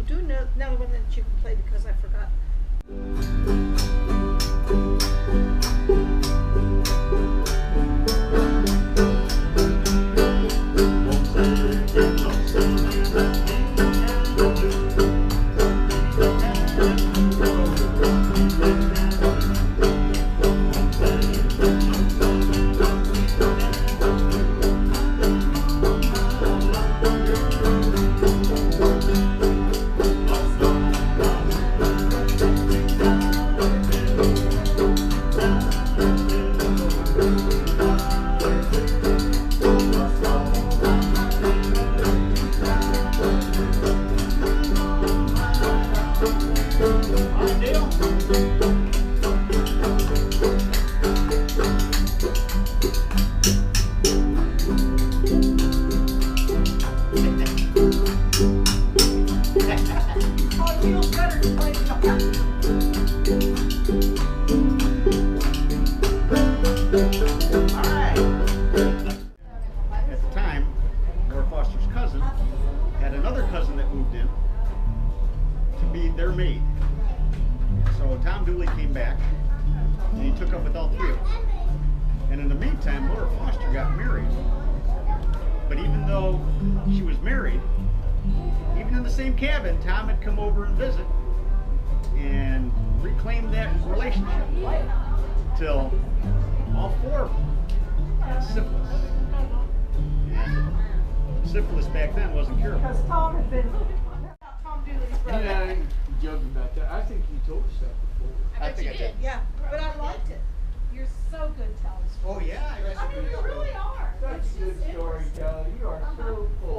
do know another one that you can play because I forgot. Their maid. So Tom Dooley came back and he took up with all three of them. And in the meantime, Laura Foster got married. But even though she was married, even in the same cabin, Tom had come over and visit and reclaimed that relationship till all four of them had syphilis. And syphilis back then wasn't curable. Because Tom had been Tom Dooley's brother. Yeah, joking about that. I think you told us that before. I think I did. Yeah, but I liked it. You're so good telling stories. Oh yeah, I mean, you really are. Such It's a good just storyteller. You are so full